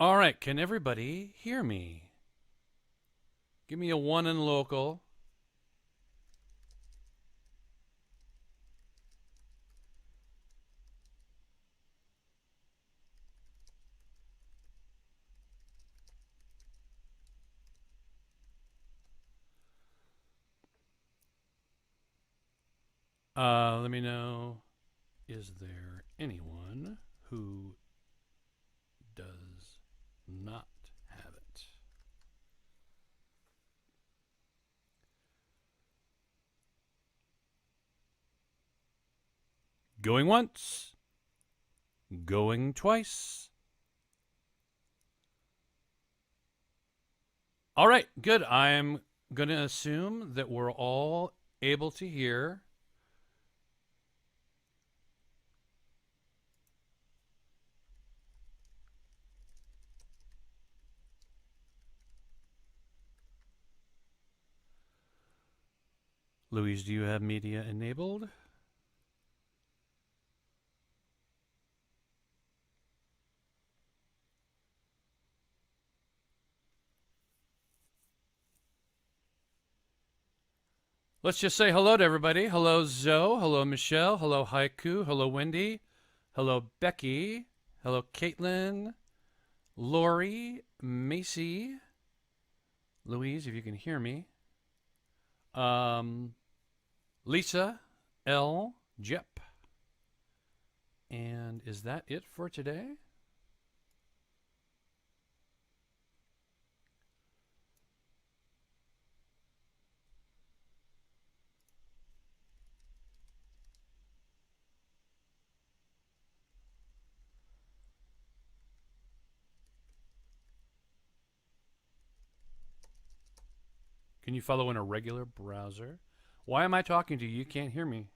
All right, can everybody hear me? Give me a 1 in local. Let me know, is there anyone who does not have it? Going once. Going twice. All right, good. I'm going to assume that we're all able to hear. Louise, do you have media enabled? Let's just say hello to everybody. Hello, Zoe. Hello, Michelle. Hello, Haiku. Hello, Wendy. Hello, Becky. Hello, Caitlin. Lori. Macy. Louise, if you can hear me. Lisa. L. Jep. And is that it for today? Can you follow in a regular browser? Why am I talking to you? You can't hear me.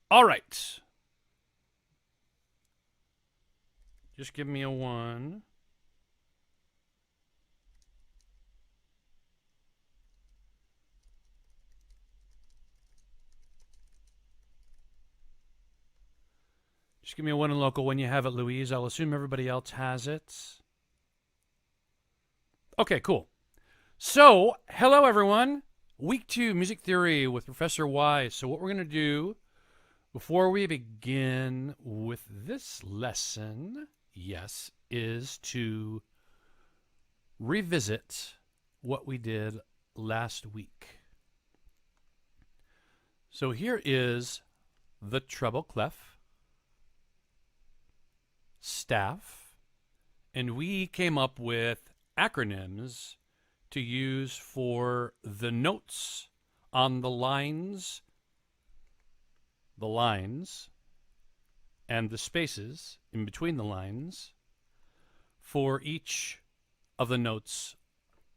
All right. Just give me a 1. Just give me a 1 in local when you have it, Louise. I'll assume everybody else has it. Okay, cool. So, hello everyone. Week 2, Music Theory with Professor Wise. So what we're going to do before we begin with this lesson, yes, is to revisit what we did last week. So here is the treble clef, staff, and we came up with acronyms to use for the notes on the lines and the spaces in between the lines for each of the notes,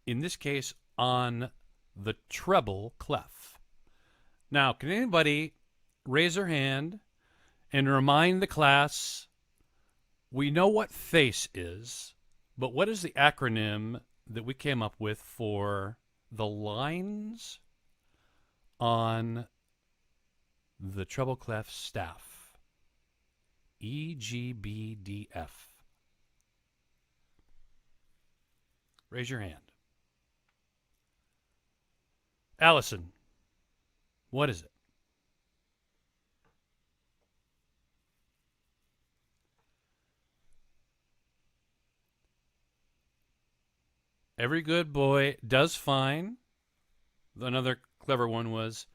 in this case on the treble clef. Now, can anybody raise their hand and remind the class, we know what face is, but what is the acronym that we came up with for the lines on the treble clef staff? E, G, B, D, F. Raise your hand. Allison, what is it? Every good boy does fine. Another clever one was,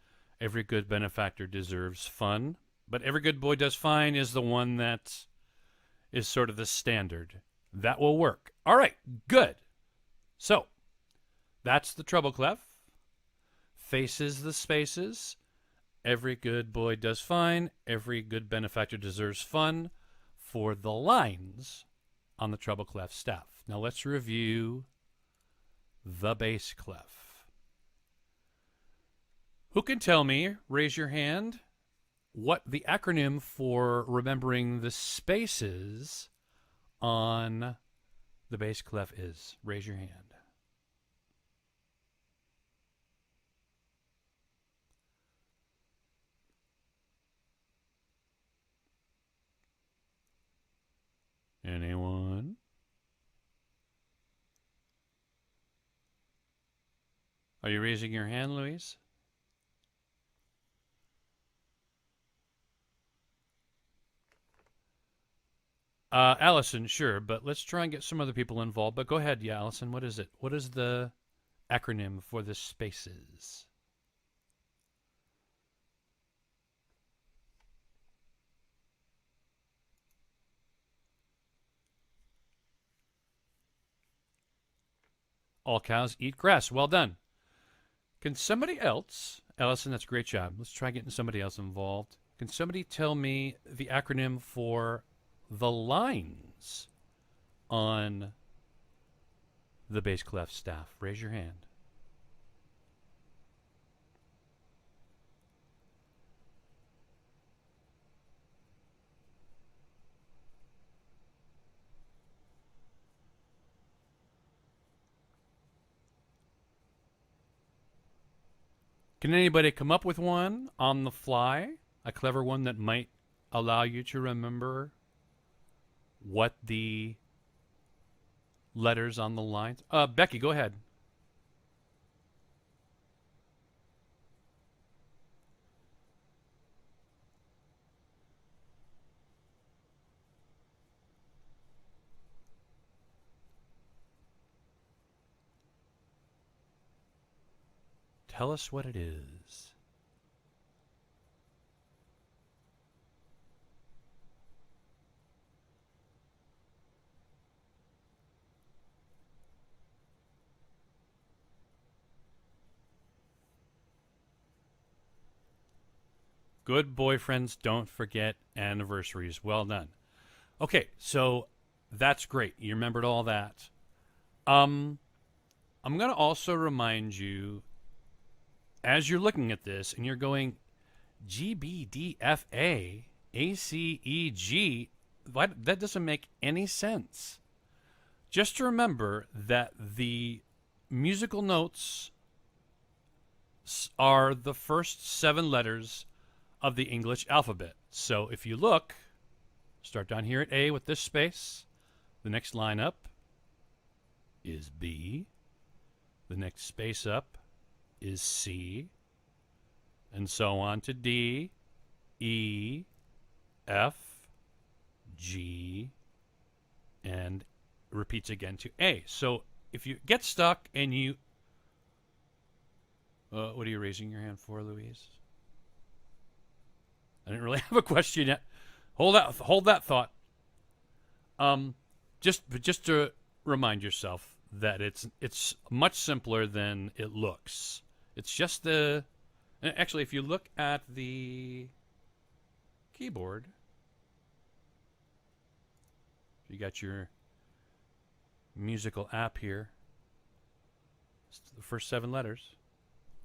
every good benefactor deserves fun. But every good boy does fine is the one that is sort of the standard. That will work. All right, good. So, that's the treble clef. Faces the spaces. Every good boy does fine. Every good benefactor deserves fun for the lines on the treble clef staff. Now let's review the bass clef. Who can tell me, raise your hand, what the acronym for remembering the spaces on the bass clef is. Raise your hand. Anyone? Are you raising your hand, Louise? Allison, sure, but let's try and get some other people involved. But go ahead, yeah, Allison, what is it? What is the acronym for the spaces? All cows eat grass. Well done. Can somebody else, Allison, that's a great job. Let's try getting somebody else involved. Can somebody tell me the acronym for the lines on the bass clef staff? Raise your hand. Can anybody come up with one on the fly? A clever one that might allow you to remember what the letters on the lines. Becky, go ahead. Tell us what it is. Good boyfriends don't forget anniversaries. Well done. Okay, so that's great. You remembered all that. I'm going to also remind you, as you're looking at this and you're going G, B, D, F, A, A, C, E, G, that doesn't make any sense. Just to remember that the musical notes are the first 7 letters of the English alphabet. So if you look, start down here at A with this space. The next line up is B. The next space up is C. And so on to D, E, F, G, and repeats again to A. So if you get stuck and you... what are you raising your hand for, Louise? I didn't really have a question yet. Hold that thought. Just to remind yourself that it's much simpler than it looks. It's just the... Actually, if you look at the keyboard, you got your musical app here. It's the first 7 letters.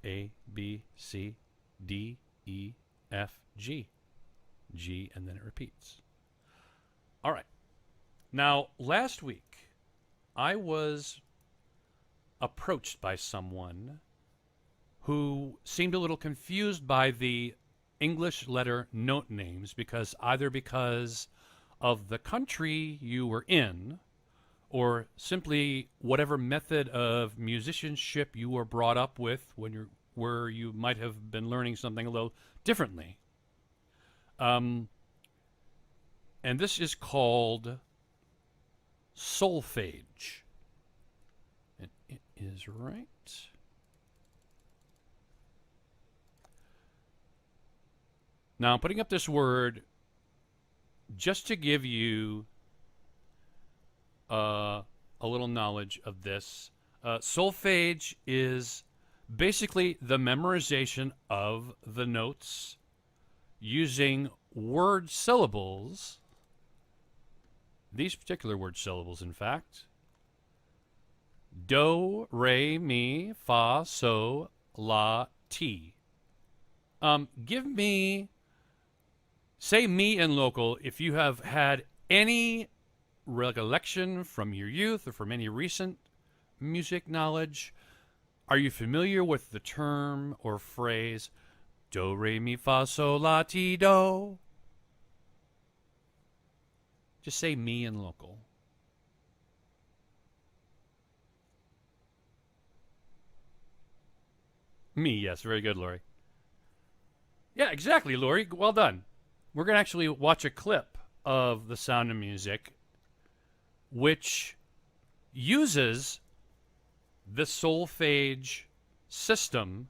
A, B, C, D, E, F, G. G, and then it repeats. All right. Now, last week, I was approached by someone who seemed a little confused by the English letter note names because of the country you were in, or simply whatever method of musicianship you were brought up with where you might have been learning something a little differently. And this is called solfege. And it is right. Now I'm putting up this word just to give you a little knowledge of this. Solfege is basically the memorization of the notes using word syllables. These particular word syllables, in fact. Do, re, mi, fa, so, la, ti. Give me say me and local if you have had any recollection from your youth or from any recent music knowledge. Are you familiar with the term or phrase do, re, mi, fa, sol, la, ti, do? Just say me and local. Me, yes. Very good, Lori. Yeah, exactly, Lori. Well done. We're going to actually watch a clip of The Sound of Music, which uses the solfege system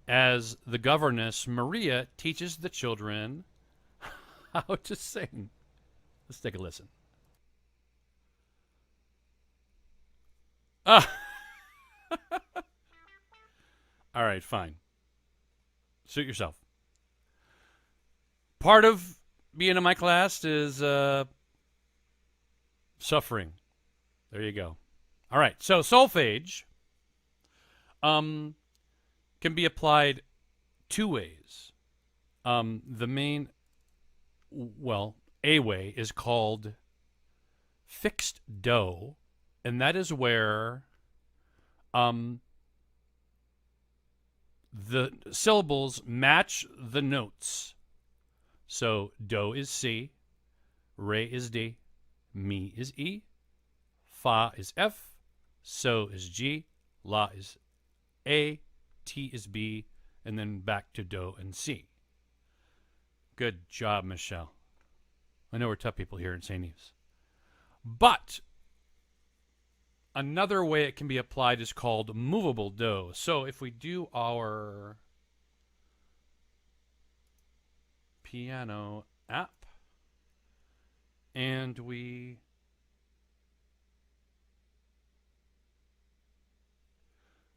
as the governess, Maria, teaches the children how to sing. Let's take a listen. Ah. All right, fine. Suit yourself. Part of being in my class is suffering. There you go. All right, so solfege can be applied two ways. The main, well, a way is called fixed do, and that is where the syllables match the notes. So do is C, re is D, mi is E, fa is F, so is G, la is A, T is B, and then back to do and C. Good job, Michelle. I know we're tough people here in St. Eves. But another way it can be applied is called movable dough. So if we do our piano app and we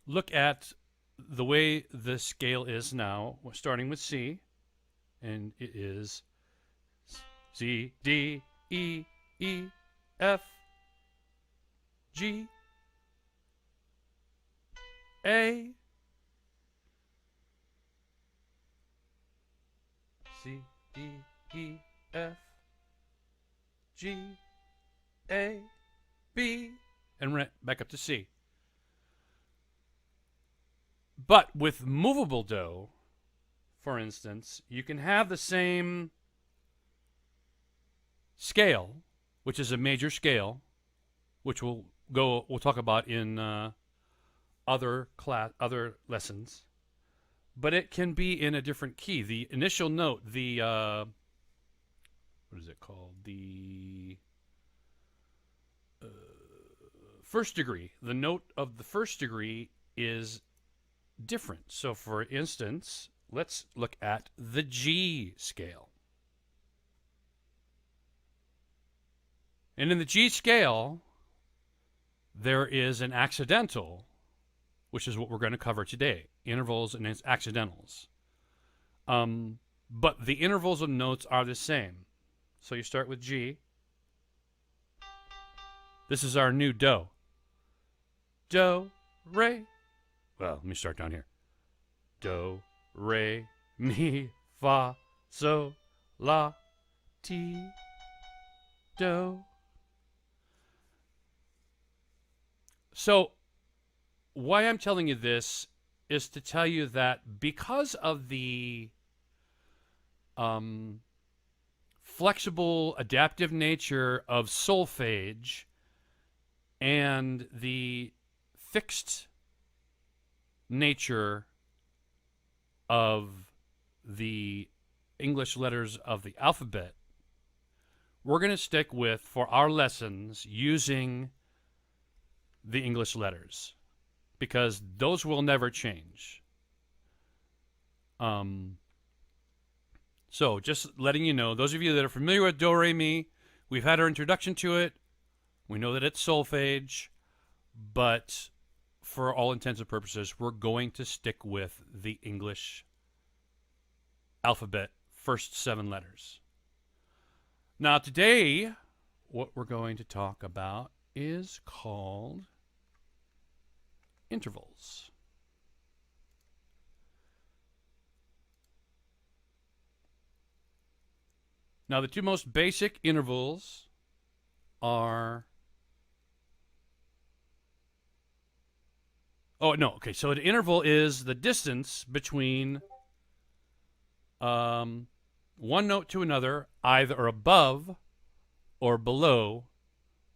look at the way the scale is now, we're starting with C, and it is C, D, E, E, F, G, A, C, D, E, F, G, A, B, and back up to C. But with movable dough, for instance, you can have the same scale, which is a major scale, which we'll talk about in other lessons, but it can be in a different key. The initial note, the what is it called? The first degree. The note of the first degree is different. So, for instance, let's look at the G scale. And in the G scale, there is an accidental, which is what we're going to cover today, intervals and accidentals. But the intervals of notes are the same. So you start with G. This is our new do. Do, re. Well, let me start down here. Do, re, mi, fa, sol, la, ti, do. So, why I'm telling you this is to tell you that because of the flexible, adaptive nature of solfege and the fixed nature of the English letters of the alphabet, we're going to stick with, for our lessons, using the English letters, because those will never change. So just letting you know, those of you that are familiar with do, re, mi, we've had our introduction to it. We know that it's solfege, but for all intents and purposes, we're going to stick with the English alphabet, first 7 letters. Now today, what we're going to talk about is called intervals. Now, the two most basic intervals are... Oh, no. Okay, so an interval is the distance between one note to another, either above or below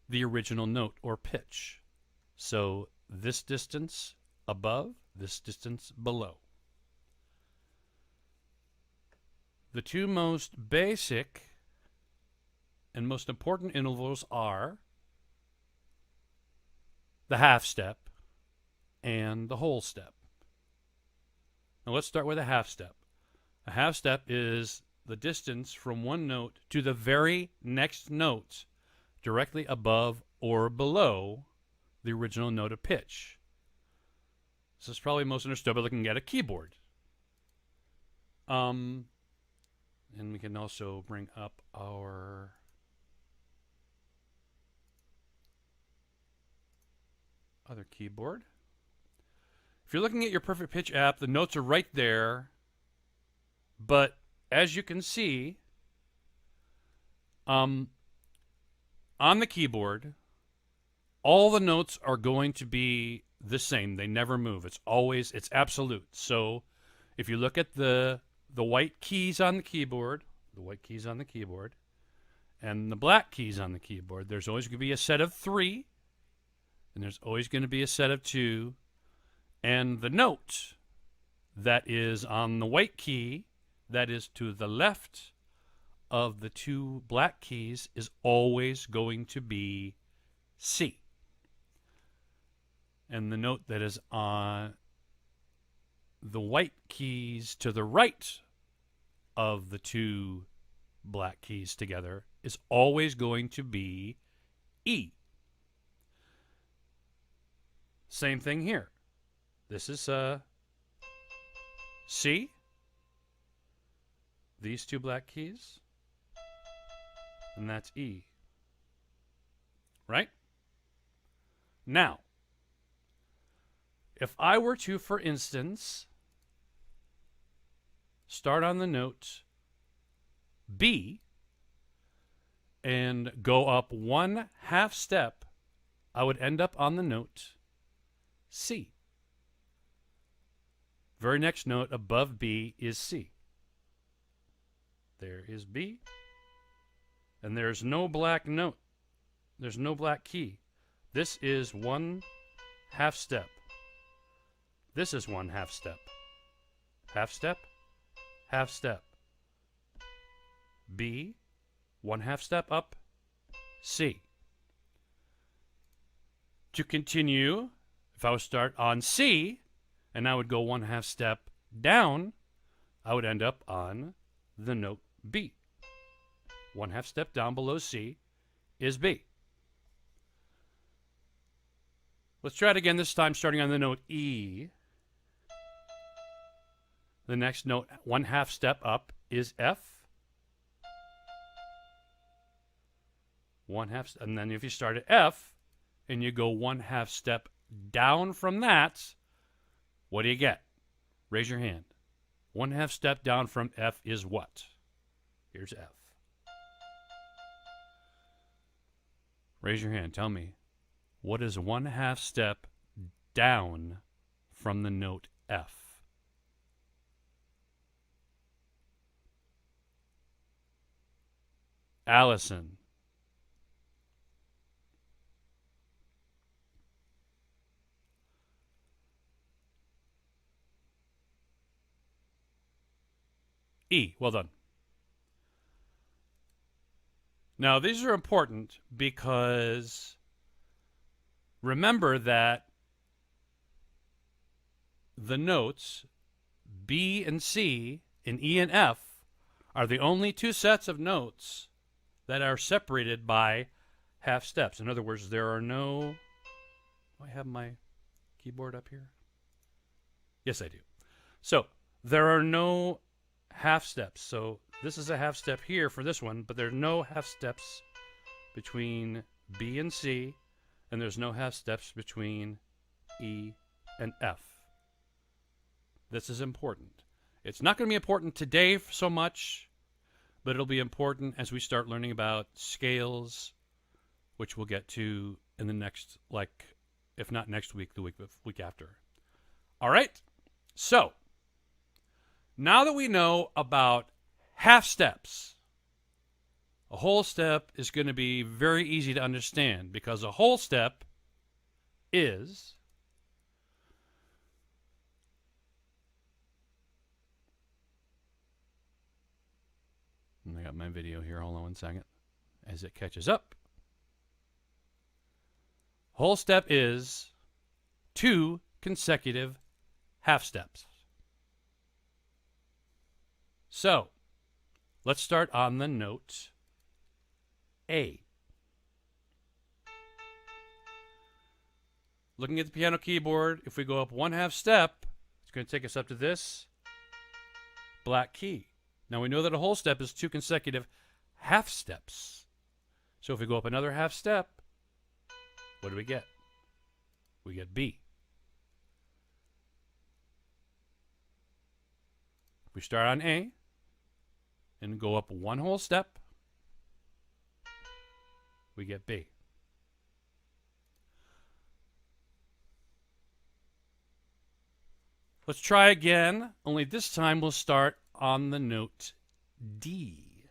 the original note or pitch. So this distance above, this distance below. The two most basic and most important intervals are the half step and the whole step. Now let's start with a half step. A half step is the distance from one note to the very next note directly above or below the original note of pitch. This is probably most understood by looking at a keyboard. And we can also bring up our other keyboard. If you're looking at your Perfect Pitch app, the notes are right there. But as you can see, on the keyboard, all the notes are going to be the same. They never move. It's absolute. So if you look at the white keys on the keyboard, and the black keys on the keyboard, there's always going to be a set of 3, and there's always going to be a set of 2, and the note that is on the white key, that is to the left of the 2 black keys, is always going to be C. And the note that is on the white keys to the right of the 2 black keys together is always going to be E. Same thing here. This is C. These 2 black keys. And that's E. Right? Now, if I were to, for instance, start on the note B and go up 1 half step, I would end up on the note C. Very next note above B is C. There is B. And there's no black note. There's no black key. This is 1 half step. This is 1 half step. Half step. Half step. B. 1 half step up. C. To continue, if I would start on C, and I would go 1 half step down, I would end up on the note B. 1 half step down below C is B. Let's try it again, this time starting on the note E. The next note, 1 half step up, is F. 1 half, and then if you start at F and you go 1 half step down from that, what do you get? Raise your hand. 1 half step down from F is what? Here's F. Raise your hand. Tell me, what is 1 half step down from the note F? Allison. E. Well done. Now, these are important because remember that the notes B and C and E and F are the only 2 sets of notes that are separated by half steps. In other words, there are no... Do I have my keyboard up here? Yes, I do. So, there are no half steps. So, this is a half step here for this one, but there are no half steps between B and C, and there's no half steps between E and F. This is important. It's not going to be important today so much, but it'll be important as we start learning about scales, which we'll get to in the next, like, if not next week, the week after. All right? So, now that we know about half steps, a whole step is going to be very easy to understand, because a whole step is I got my video here. Hold on 1 second. As it catches up. Whole step is 2 consecutive half steps. So, let's start on the note A. Looking at the piano keyboard, if we go up 1/2 step, it's going to take us up to this black key. Now we know that a whole step is 2 consecutive half steps. So if we go up another half step, what do we get? We get B. We start on A and go up 1 whole step, we get B. Let's try again, only this time we'll start on the note D,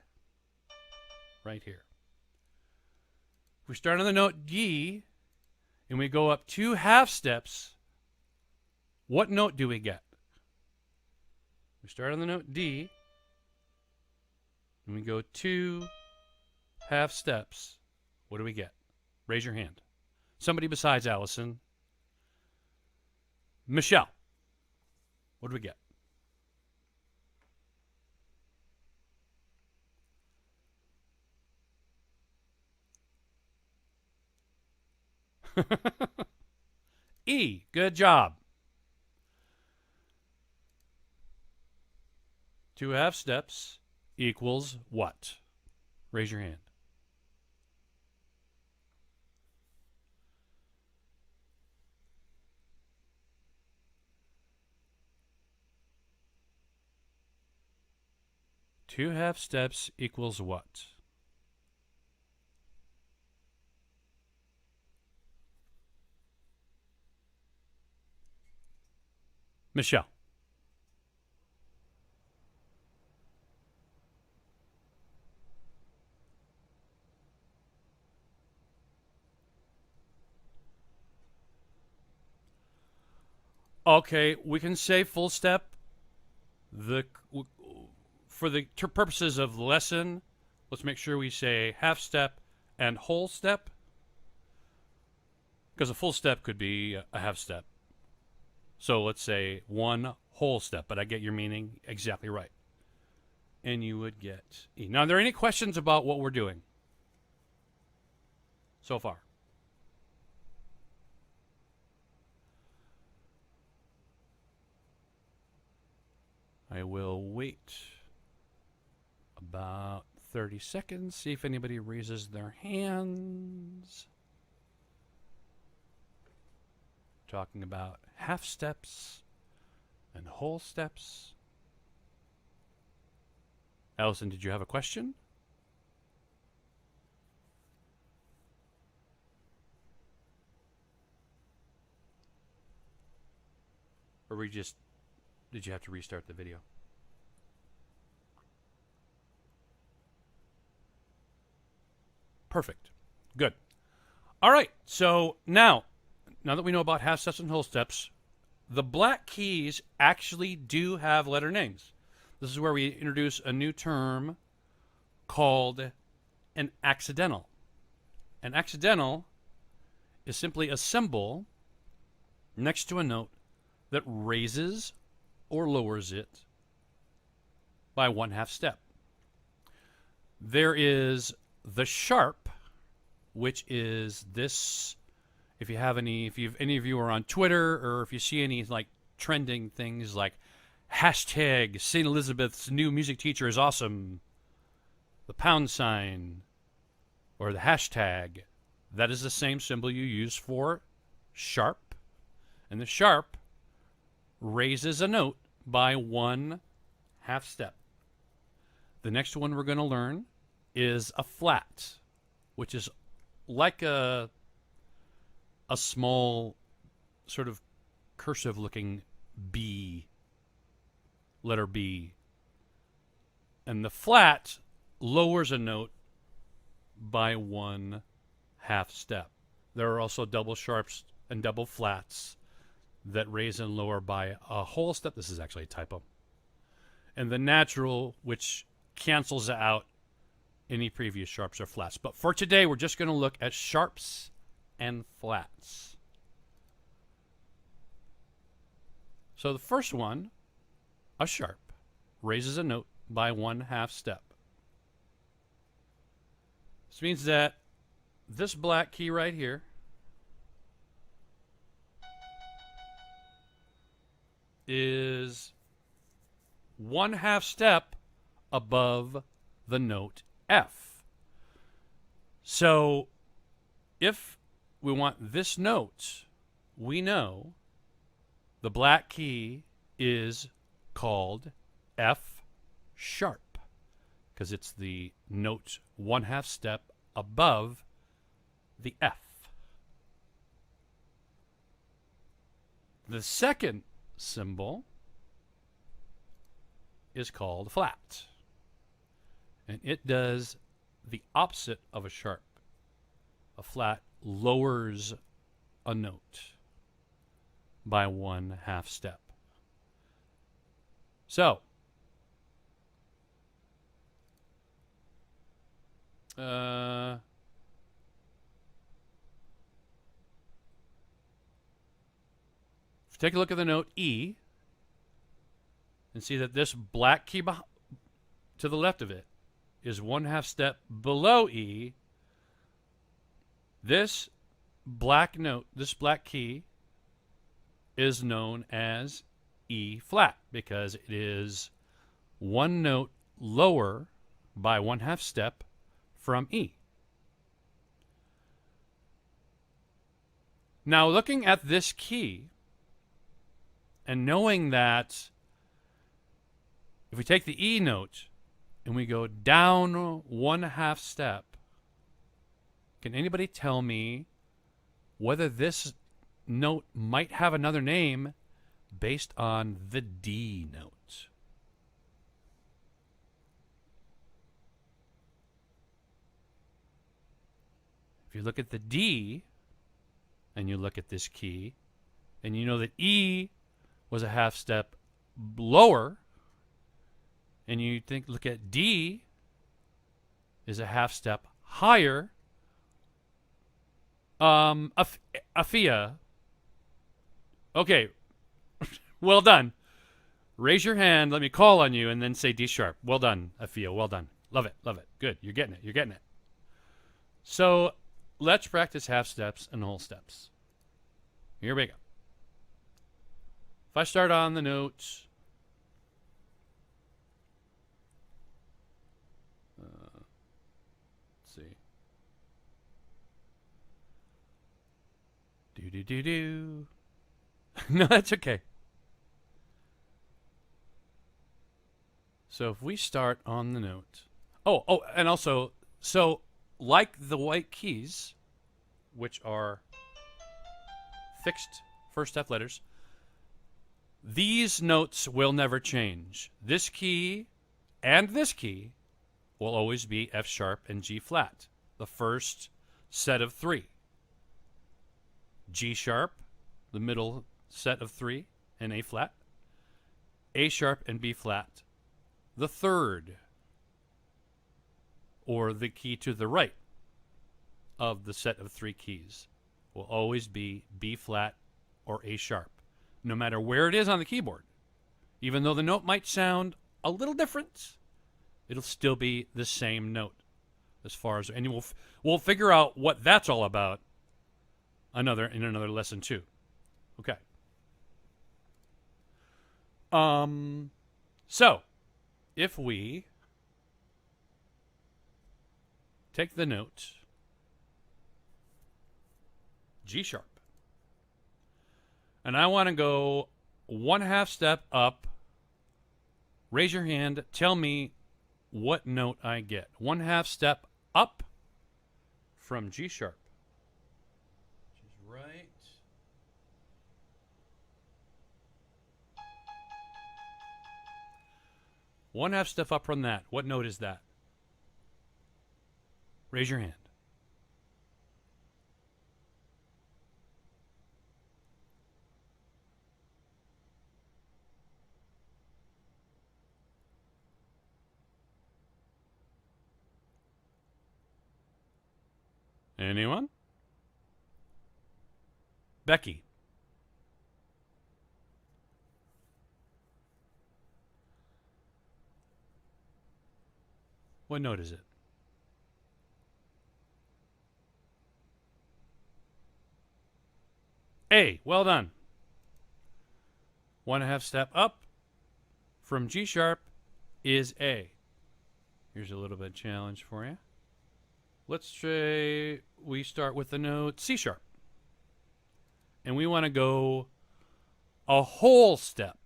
right here. If we start on the note D and we go up 2 half steps, what note do we get? We start on the note D and we go 2 half steps. What do we get? Raise your hand. Somebody besides Allison. Michelle. What do we get? E. Good job. 2 half steps equals what? Raise your hand. Two half steps equals what? Michelle. Okay, we can say full step. For the purposes of the lesson, let's make sure we say half step and whole step, because a full step could be a half step. So let's say 1 whole step, but I get your meaning exactly right. And you would get E. Now, are there any questions about what we're doing so far? I will wait about 30 seconds, see if anybody raises their hands. Talking about half steps and whole steps. Allison, did you have a question? Or did you have to restart the video? Perfect. Good. All right. So now that we know about half steps and whole steps, the black keys actually do have letter names. This is where we introduce a new term called an accidental. An accidental is simply a symbol next to a note that raises or lowers it by 1/2 step. There is the sharp, which is this. If any of you are on Twitter, or if you see any like trending things like hashtag St. Elizabeth's new music teacher is awesome, the £, or the hashtag, that is the same symbol you use for sharp. And the sharp raises a note by 1/2 step. The next one we're going to learn is a flat, which is like a small sort of cursive looking B, letter B. And the flat lowers a note by 1/2 step. There are also double sharps and double flats that raise and lower by a whole step. This is actually a typo. And the natural, which cancels out any previous sharps or flats. But for today, we're just going to look at sharps and flats. So the first one, a sharp, raises a note by 1/2 step. This means that this black key right here is 1/2 step above the note F. So if we want this note, we know the black key is called F sharp because it's the note 1/2 step above the F. The second symbol is called flat, and it does the opposite of a sharp. A flat lowers a note by 1/2 step. So, take a look at the note E and see that this black key to the left of it is 1/2 step below E. This black note, this black key, is known as E flat because it is one note lower by 1/2 step from E. Now, looking at this key and knowing that if we take the E note and we go down 1/2 step, can anybody tell me whether this note might have another name based on the D note? If you look at the D and you look at this key and you know that E was a 1/2 step lower, and you look at D is a 1/2 step higher, Afia. Okay, well done. Raise your hand, let me call on you, and then say D sharp. Well done, Afia, well done. Love it, love it. Good, you're getting it, you're getting it. So let's practice half steps and whole steps. Here we go. If I start on the note, let's see. Do. No, that's okay. So if we start on the note. Oh, and also, so like the white keys, which are fixed first F letters, these notes will never change. This key and this key will always be F sharp and G flat, the first set of 3. G sharp, the middle set of 3, and A flat. A sharp and B flat, the third, or the key to the right of the set of 3 keys, will always be B flat or A sharp, no matter where it is on the keyboard. Even though the note might sound a little different, it'll still be the same note as far as, and we'll figure out what that's all about in another lesson too. Okay. So if we take the note G sharp, and I want to go 1/2 step up, raise your hand, tell me what note I get. 1/2 step up from G sharp, which is right. One half step up from that. What note is that? Raise your hand. Anyone? Becky. What note is it? A. Well done. 1/2 step up from G sharp is A. Here's a little bit of challenge for you. Let's say we start with the note C sharp. And we want to go a whole step.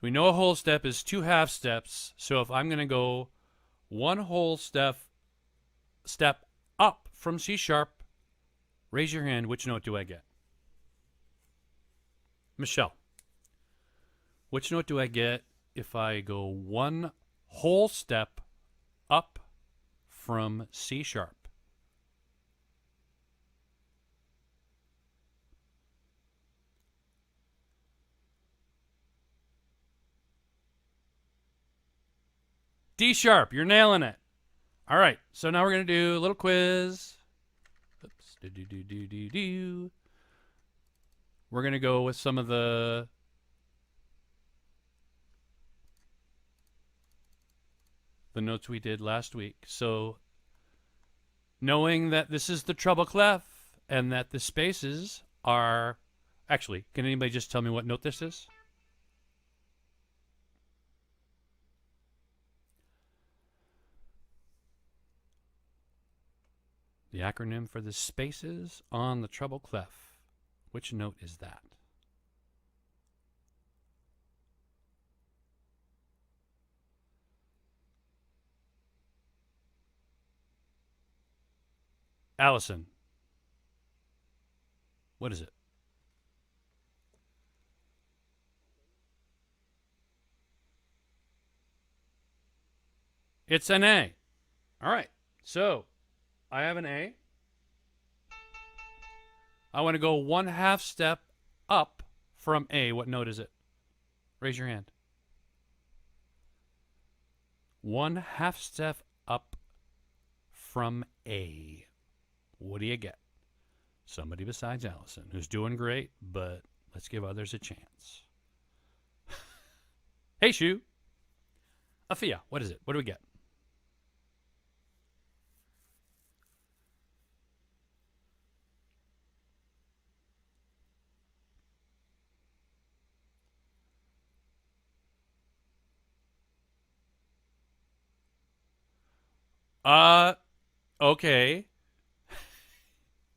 We know a whole step is 2 half steps. So if I'm going to go 1 whole step up from C sharp, raise your hand. Which note do I get? Michelle. Which note do I get if I go 1 whole step up from C sharp? D sharp. You're nailing it. All right. So now we're going to do a little quiz. Oops. We're going to go with some of the notes we did last week. So knowing that this is the treble clef and that the spaces are... Actually, can anybody just tell me what note this is? The acronym for the spaces on the treble clef. Which note is that? Allison. What is it? It's an A. All right. So I have an A. I want to go 1/2 step up from A. What note is it? Raise your hand. 1/2 step up from A. What do you get? Somebody besides Allison, who's doing great, but let's give others a chance. Hey, Shu. Afia, what is it? What do we get? Okay.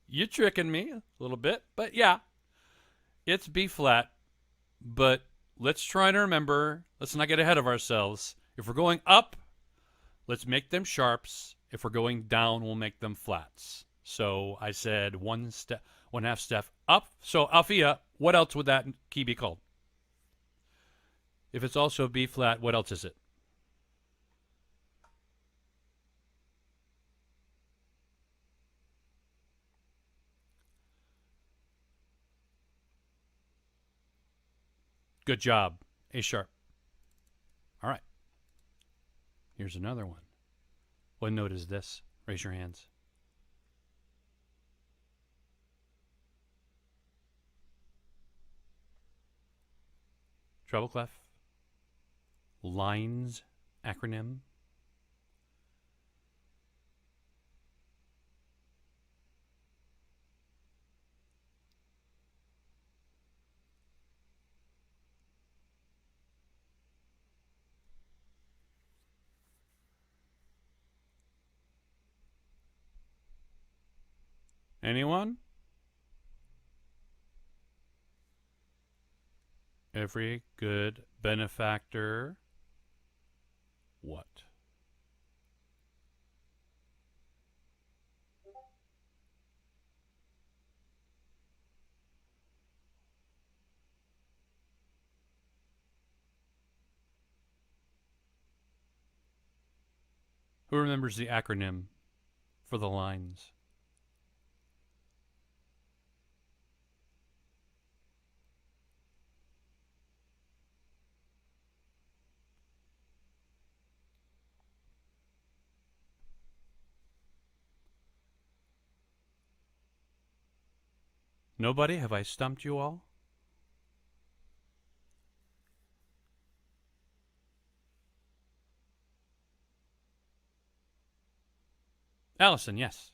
You're tricking me a little bit, but yeah. It's B flat, but let's try to remember, let's not get ahead of ourselves. If we're going up, let's make them sharps. If we're going down, we'll make them flats. So I said 1/2 step up. So Alfia, what else would that key be called? If it's also B flat, what else is it? Good job. A sharp. All right. Here's another one. What note is this? Raise your hands. Treble clef. Lines acronym. Anyone? Every good benefactor Who remembers the acronym for the lines? Nobody? Have I stumped you all? Allison, yes.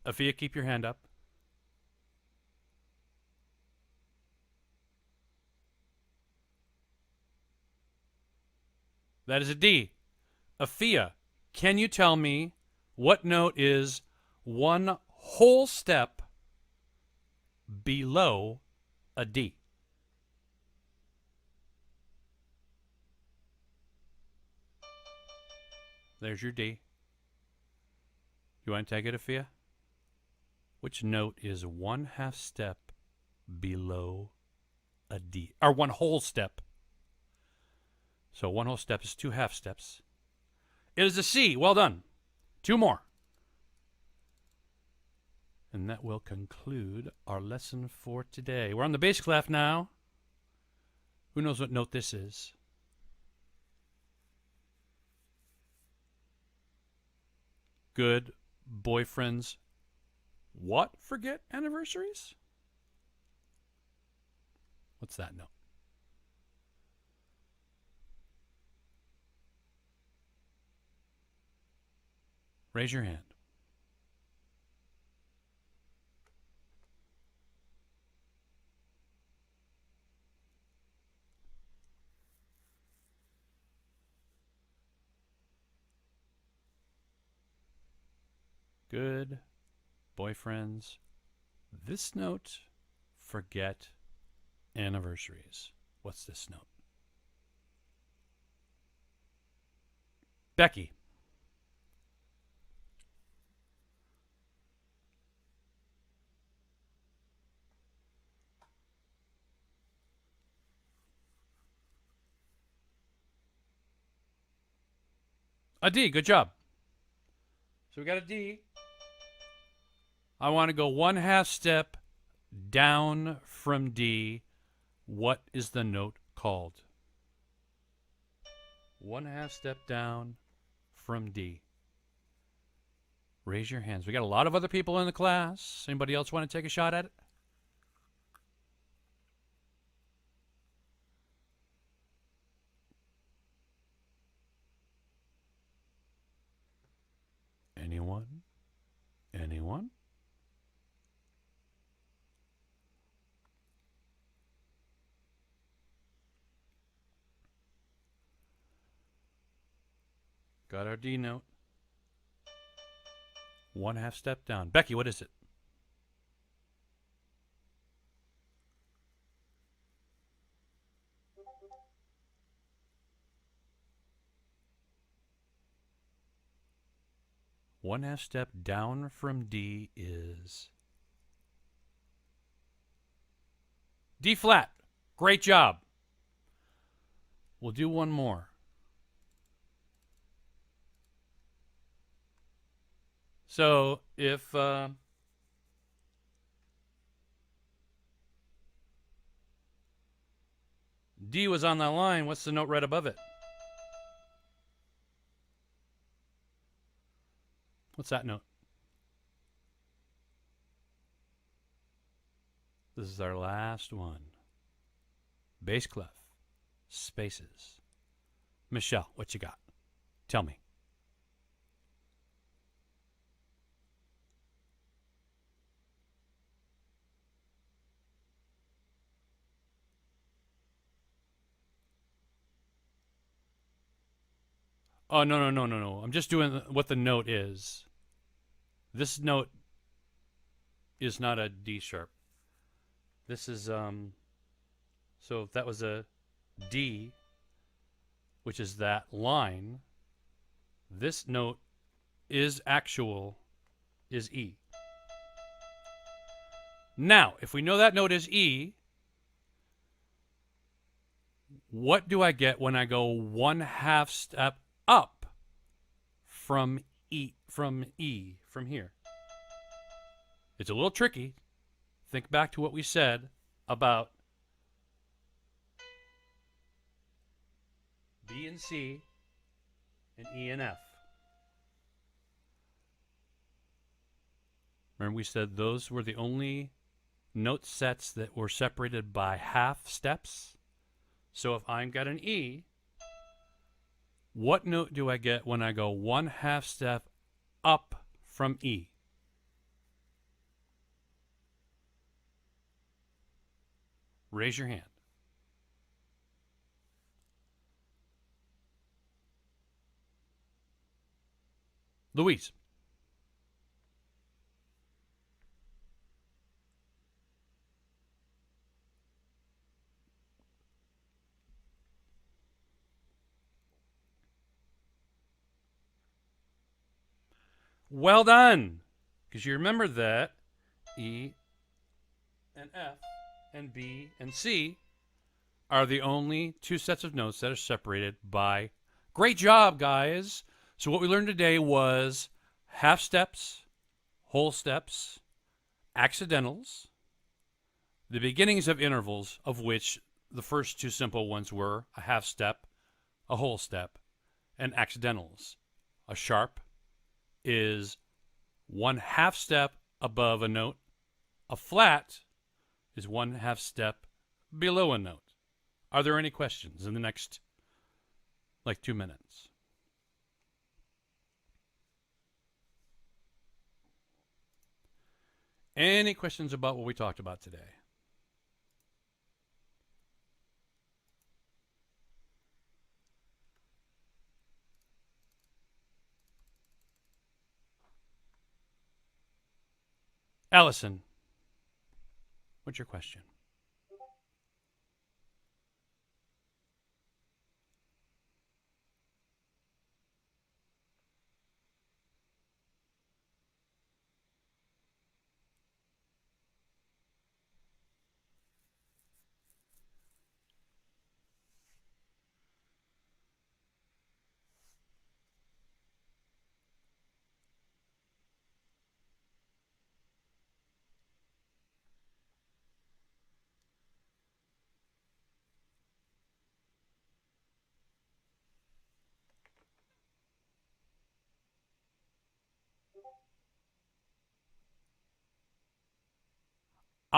Afia, keep your hand up. That is a D. Afia, can you tell me what note is one whole step below a D? There's your D. You want to take it, Afia? Which note is one half step below a D? Or one whole step. So one whole step is two half steps. It is a C. Well done. Two more. And that will conclude our lesson for today. We're on the bass clef now. Who knows what note this is? Good boyfriends. What? Forget anniversaries? What's that note? Raise your hand. Good boyfriends. This note, forget anniversaries. What's this note? Becky. A D, good job. So we got a D. I want to go one half step down from D. What is the note called? One half step down from D. Raise your hands. We got a lot of other people in the class. Anybody else want to take a shot at it? Anyone? Anyone? Got our D note. One half step down. Becky, what is it? One half step down from D is D flat. Great job. We'll do one more. So if D was on that line, what's the note right above it? What's that note? This is our last one. Bass clef. Spaces. Michelle, what you got? Tell me. Oh, no. I'm just doing what the note is. This note is not a D sharp. This is, so if that was a D, which is that line, this note is E. Now, if we know that note is E, What do I get when I go 1/2 step up from E from here? It's a little tricky. Think back to what we said about B and C and E and F. Remember we said those were the only note sets that were separated by half steps? So if I've got an E, what note do I get when I go 1/2 step up from E? Raise your hand. Louise. Well done. Because you remember that E and F and B and C are the only two sets of notes that are separated by. Great job, guys. So what we learned today was half steps, whole steps, accidentals, the beginnings of intervals, of which the first two simple ones were a half step, a whole step, and accidentals. A sharp is 1/2 step above a note. A flat is 1/2 step below a note. Are there any questions in the next, 2 minutes? Any questions about what we talked about today? Allison, what's your question?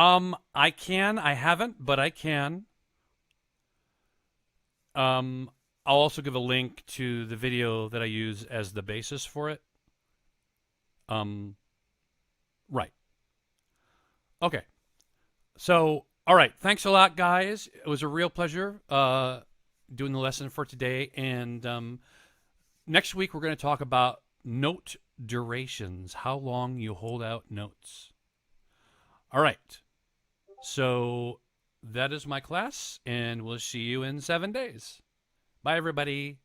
I can. I haven't, but I can. I'll also give a link to the video that I use as the basis for it. Right. Okay. So, all right. Thanks a lot, guys. It was a real pleasure doing the lesson for today. And next week, we're going to talk about note durations, how long you hold out notes. All right. So that is my class, and we'll see you in 7 days. Bye, everybody.